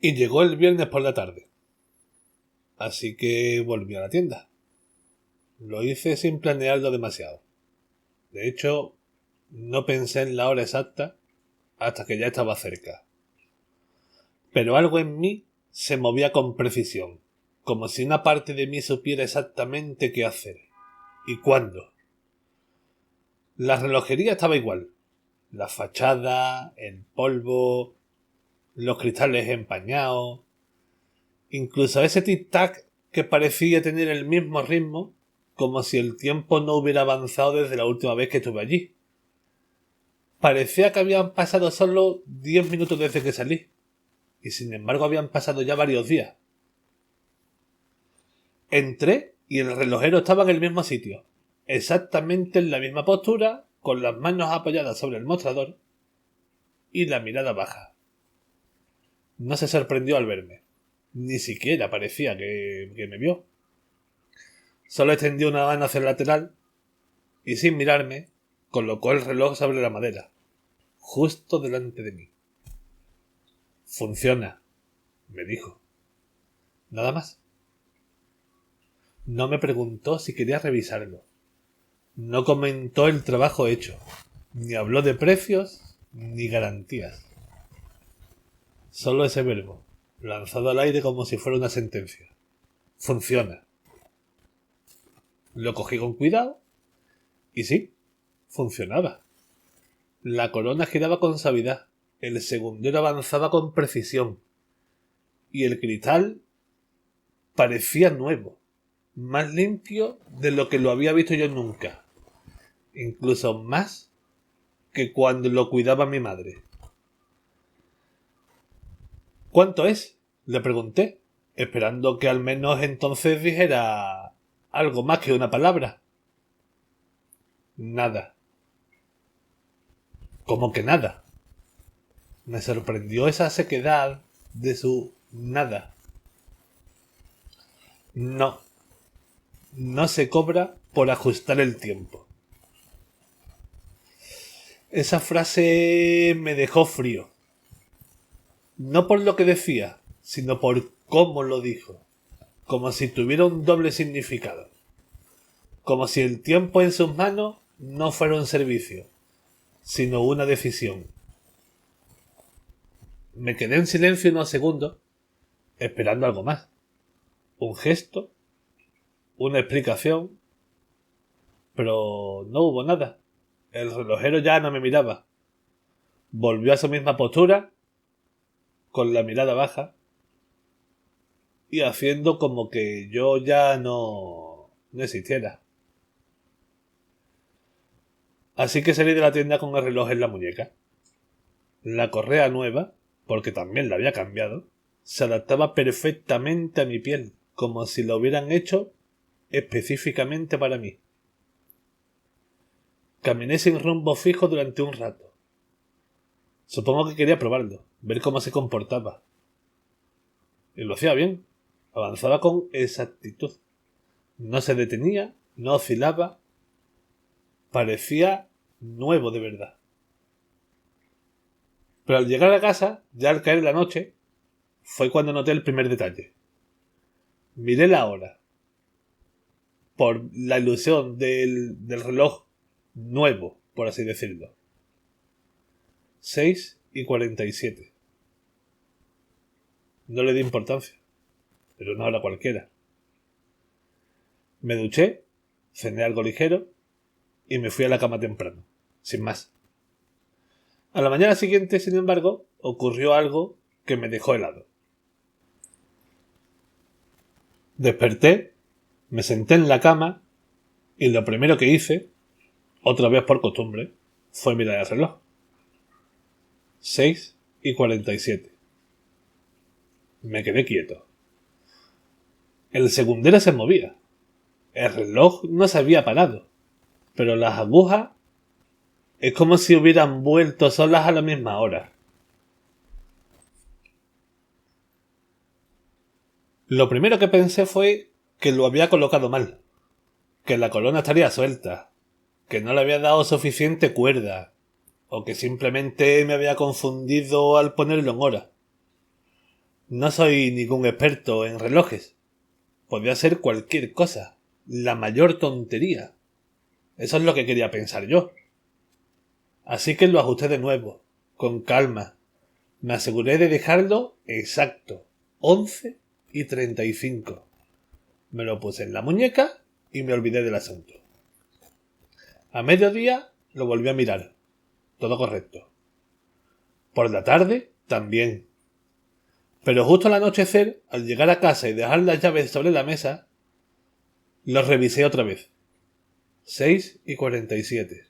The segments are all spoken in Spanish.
Y llegó el viernes por la tarde. Así que volví a la tienda. Lo hice sin planearlo demasiado. De hecho, no pensé en la hora exacta hasta que ya estaba cerca. Pero algo en mí se movía con precisión, como si una parte de mí supiera exactamente qué hacer y cuándo. La relojería estaba igual. La fachada, el polvo, los cristales empañados, incluso ese tic-tac que parecía tener el mismo ritmo, como si el tiempo no hubiera avanzado desde la última vez que estuve allí. Parecía que habían pasado solo 10 minutos desde que salí, y sin embargo habían pasado ya varios días. Entré y el relojero estaba en el mismo sitio, exactamente en la misma postura, con las manos apoyadas sobre el mostrador y la mirada baja. No se sorprendió al verme. Ni siquiera parecía que me vio. Solo extendió una mano hacia el lateral y sin mirarme colocó el reloj sobre la madera, justo delante de mí. Funciona, me dijo. Nada más. No me preguntó si quería revisarlo. No comentó el trabajo hecho, ni habló de precios ni garantías. Solo ese verbo, lanzado al aire como si fuera una sentencia. Funciona. Lo cogí con cuidado y sí, funcionaba. La corona giraba con suavidad, el segundero avanzaba con precisión y el cristal parecía nuevo, más limpio de lo que lo había visto yo nunca, incluso más que cuando lo cuidaba mi madre. ¿Cuánto es?, le pregunté, esperando que al menos entonces dijera algo más que una palabra. Nada. ¿Cómo que nada? Me sorprendió esa sequedad de su nada. No, no se cobra por ajustar el tiempo. Esa frase me dejó frío. No por lo que decía, sino por cómo lo dijo. Como si tuviera un doble significado. Como si el tiempo en sus manos no fuera un servicio, sino una decisión. Me quedé en silencio unos segundos, esperando algo más. Un gesto, una explicación, pero no hubo nada. El relojero ya no me miraba. Volvió a su misma postura, con la mirada baja, y haciendo como que yo ya no existiera. Así que salí de la tienda con el reloj en la muñeca. La correa nueva, porque también la había cambiado, se adaptaba perfectamente a mi piel, como si lo hubieran hecho específicamente para mí. Caminé sin rumbo fijo durante un rato. Supongo que quería probarlo, ver cómo se comportaba. Y lo hacía bien. Avanzaba con exactitud. No se detenía, no oscilaba. Parecía nuevo de verdad. Pero al llegar a casa, ya al caer la noche, fue cuando noté el primer detalle. Miré la hora. Por la ilusión del reloj nuevo, por así decirlo. 6:47. No le di importancia. Pero una hora cualquiera. Me duché, cené algo ligero y me fui a la cama temprano, sin más. A la mañana siguiente, sin embargo, ocurrió algo que me dejó helado. Desperté, me senté en la cama y lo primero que hice, otra vez por costumbre, fue mirar el reloj. 6:47. Me quedé quieto. El segundero se movía. El reloj no se había parado, pero las agujas es como si hubieran vuelto solas a la misma hora. Lo primero que pensé fue que lo había colocado mal, que la corona estaría suelta, que no le había dado suficiente cuerda, o que simplemente me había confundido al ponerlo en hora. No soy ningún experto en relojes. Podría ser cualquier cosa. La mayor tontería. Eso es lo que quería pensar yo. Así que lo ajusté de nuevo, con calma. Me aseguré de dejarlo exacto. 11:35. Me lo puse en la muñeca y me olvidé del asunto. A mediodía lo volví a mirar. Todo correcto. Por la tarde, también. Pero justo al anochecer, al llegar a casa y dejar las llaves sobre la mesa, los revisé otra vez. 6:47.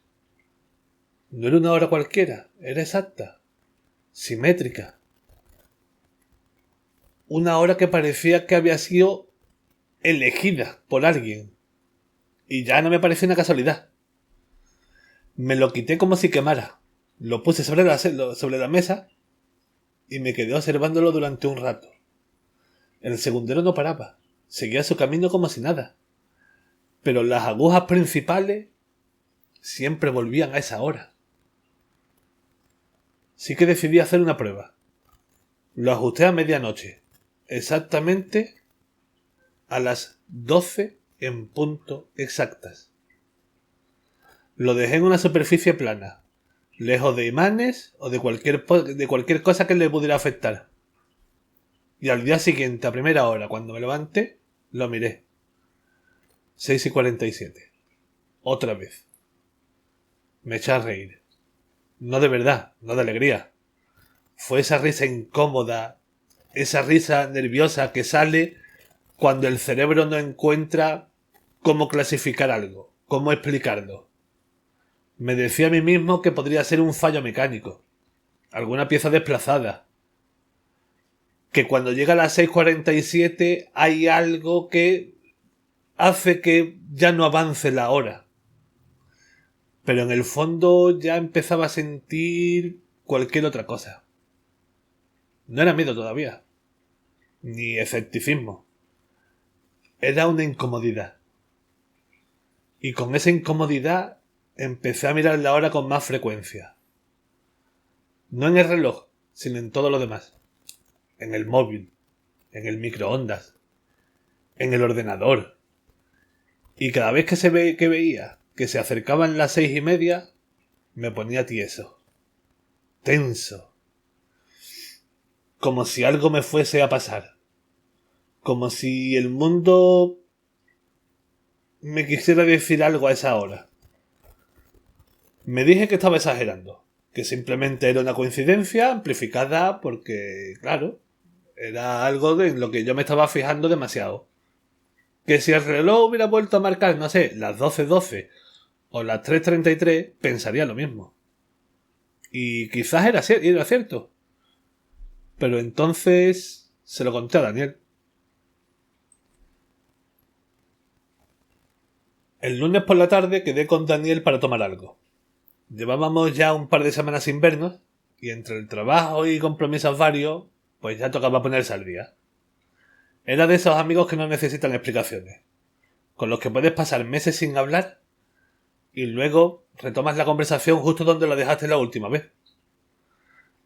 No era una hora cualquiera, era exacta, simétrica. Una hora que parecía que había sido elegida por alguien. Y ya no me parecía una casualidad. Me lo quité como si quemara. Lo puse sobre la mesa y me quedé observándolo durante un rato. El segundero no paraba. Seguía su camino como si nada. Pero las agujas principales siempre volvían a esa hora. Sí que decidí hacer una prueba. Lo ajusté a medianoche. Exactamente a las 12 en punto exactas. Lo dejé en una superficie plana, lejos de imanes o de cualquier cosa que le pudiera afectar. Y al día siguiente, a primera hora, cuando me levanté, lo miré. 6:47. Otra vez. Me eché a reír. No de verdad, no de alegría. Fue esa risa incómoda, esa risa nerviosa que sale cuando el cerebro no encuentra cómo clasificar algo, cómo explicarlo. Me decía a mí mismo que podría ser un fallo mecánico, alguna pieza desplazada, que cuando llega a las 6:47 hay algo que hace que ya no avance la hora. Pero en el fondo ya empezaba a sentir cualquier otra cosa. No era miedo todavía, ni escepticismo. Era una incomodidad. Y con esa incomodidad empecé a mirar la hora con más frecuencia. No en el reloj, sino en todo lo demás. En el móvil, en el microondas, en el ordenador. Y cada vez que veía que se acercaban las 6:30, me ponía tieso, tenso, como si algo me fuese a pasar, como si el mundo me quisiera decir algo a esa hora. Me dije que estaba exagerando, que simplemente era una coincidencia amplificada porque, claro, era algo en lo que yo me estaba fijando demasiado. Que si el reloj hubiera vuelto a marcar, no sé, las 12:12 o las 3:33, pensaría lo mismo. Y quizás era cierto. Pero entonces se lo conté a Daniel. El lunes por la tarde quedé con Daniel para tomar algo. Llevábamos ya un par de semanas sin vernos y entre el trabajo y compromisos varios, pues ya tocaba ponerse al día. Era de esos amigos que no necesitan explicaciones, con los que puedes pasar meses sin hablar y luego retomas la conversación justo donde la dejaste la última vez.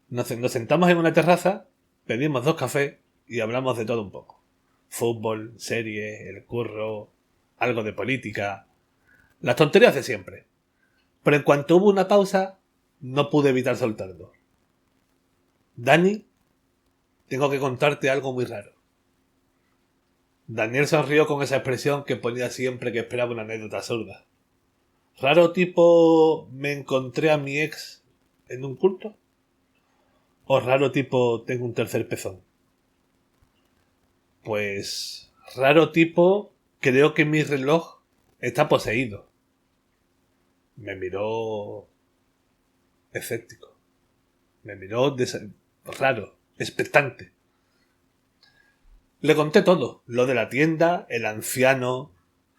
Nos sentamos en una terraza, pedimos 2 cafés y hablamos de todo un poco. Fútbol, series, el curro, algo de política, las tonterías de siempre. Pero en cuanto hubo una pausa, no pude evitar soltarlo. Dani, tengo que contarte algo muy raro. Daniel sonrió con esa expresión que ponía siempre que esperaba una anécdota absurda. ¿Raro tipo me encontré a mi ex en un culto? ¿O raro tipo tengo un tercer pezón? Pues raro tipo creo que mi reloj está poseído. Me miró escéptico. Me miró raro, expectante. Le conté todo, lo de la tienda, el anciano,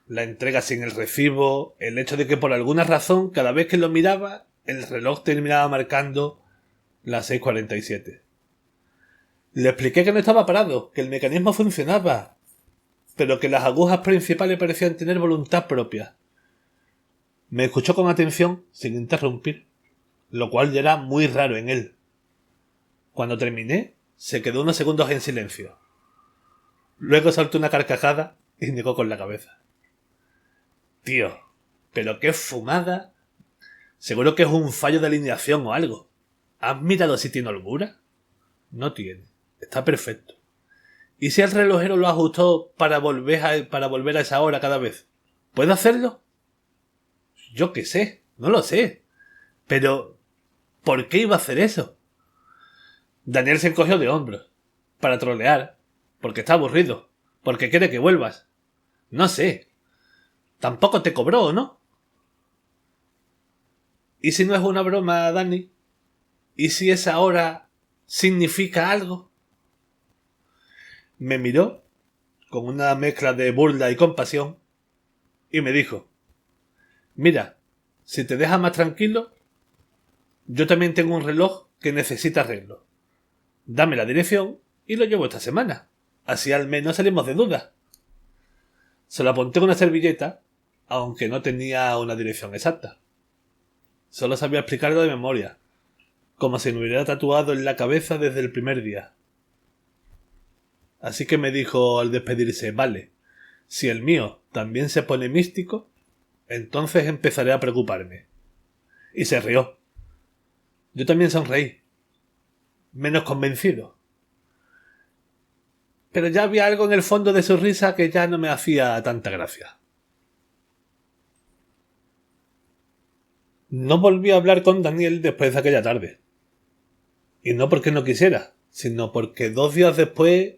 la entrega sin el recibo, el hecho de que por alguna razón cada vez que lo miraba el reloj terminaba marcando las 6:47. Le expliqué que no estaba parado, que el mecanismo funcionaba, pero que las agujas principales parecían tener voluntad propia. Me escuchó con atención, sin interrumpir, lo cual ya era muy raro en él. Cuando terminé, Se quedó unos segundos en silencio. Luego soltó una carcajada y negó con la cabeza. Tío, pero qué fumada. Seguro que es un fallo de alineación o algo. ¿Has mirado si tiene holgura? No tiene. Está perfecto. ¿Y si el relojero lo ajustó para volver a esa hora cada vez? ¿Puedo hacerlo? Yo qué sé, no lo sé. Pero, ¿por qué iba a hacer eso? Daniel se encogió de hombros. Para trolear. Porque está aburrido. Porque quiere que vuelvas. No sé. Tampoco te cobró, ¿no? ¿Y si no es una broma, Dani? ¿Y si esa hora significa algo? Me miró con una mezcla de burla y compasión y me dijo: mira, si te deja más tranquilo, yo también tengo un reloj que necesita arreglo. Dame la dirección y lo llevo esta semana. Así al menos salimos de dudas. Se lo apunté en una servilleta, aunque no tenía una dirección exacta. Solo sabía explicarlo de memoria, como si me hubiera tatuado en la cabeza desde el primer día. Así que me dijo al despedirse: vale, si el mío también se pone místico, entonces empezaré a preocuparme. Y se rió. Yo también sonreí, menos convencido. Pero ya había algo en el fondo de su risa que ya no me hacía tanta gracia. No volví a hablar con Daniel después de aquella tarde. Y no porque no quisiera, sino porque 2 días después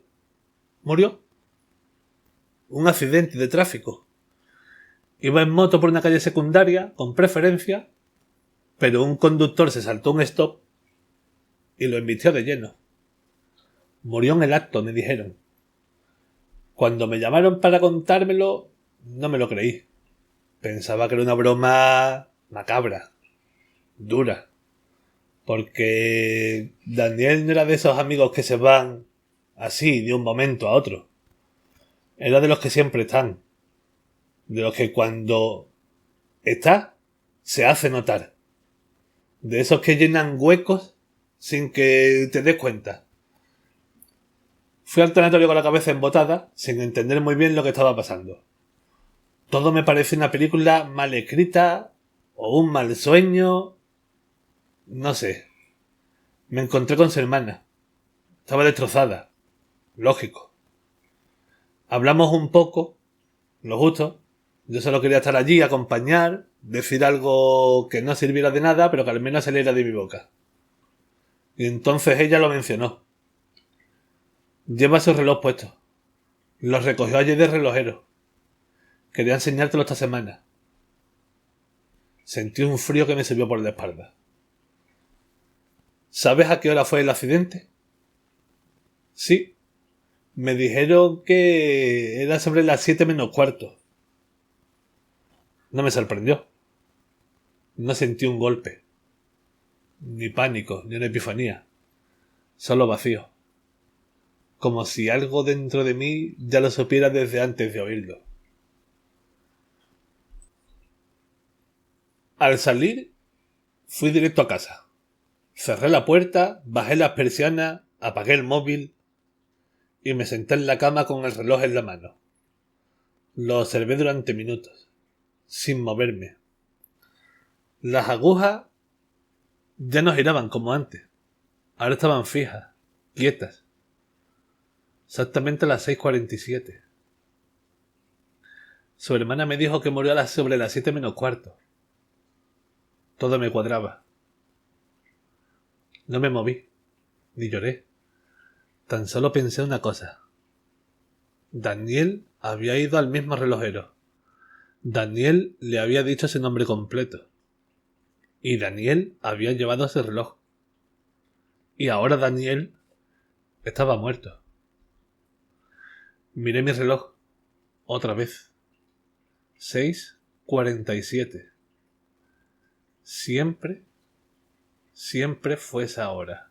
murió. Un accidente de tráfico. Iba en moto por una calle secundaria, con preferencia, pero un conductor se saltó un stop y lo embistió de lleno. Murió en el acto, me dijeron. Cuando me llamaron para contármelo, no me lo creí. Pensaba que era una broma macabra, dura, porque Daniel no era de esos amigos que se van así de un momento a otro. Era de los que siempre están, de los que cuando está se hace notar, de esos que llenan huecos sin que te des cuenta. Fui al tanatorio con la cabeza embotada, sin entender muy bien lo que estaba pasando. Todo me parece una película mal escrita o un mal sueño. No sé. Me encontré con su hermana. Estaba destrozada. Lógico. Hablamos un poco, lo justo. Yo solo quería estar allí, acompañar, decir algo que no sirviera de nada, pero que al menos saliera de mi boca. Y entonces ella lo mencionó. Lleva su reloj puesto. Lo recogió ayer del relojero. Quería enseñártelo esta semana. Sentí un frío que me subió por la espalda. ¿Sabes a qué hora fue el accidente? Sí. Me dijeron que era sobre las 7 menos cuarto. No me sorprendió. No sentí un golpe. Ni pánico, ni una epifanía. Solo vacío. Como si algo dentro de mí ya lo supiera desde antes de oírlo. Al salir, fui directo a casa. Cerré la puerta, bajé las persianas, apagué el móvil y me senté en la cama con el reloj en la mano. Lo observé durante minutos, sin moverme. Las agujas ya no giraban como antes. Ahora estaban fijas, quietas. Exactamente a las 6:47. Su hermana me dijo que murió sobre las 7 menos cuarto. Todo me cuadraba. No me moví, ni lloré. Tan solo pensé una cosa. Daniel había ido al mismo relojero. Daniel le había dicho su nombre completo. Y Daniel había llevado ese reloj. Y ahora Daniel estaba muerto. Miré mi reloj. Otra vez. 6:47. Siempre fue esa hora.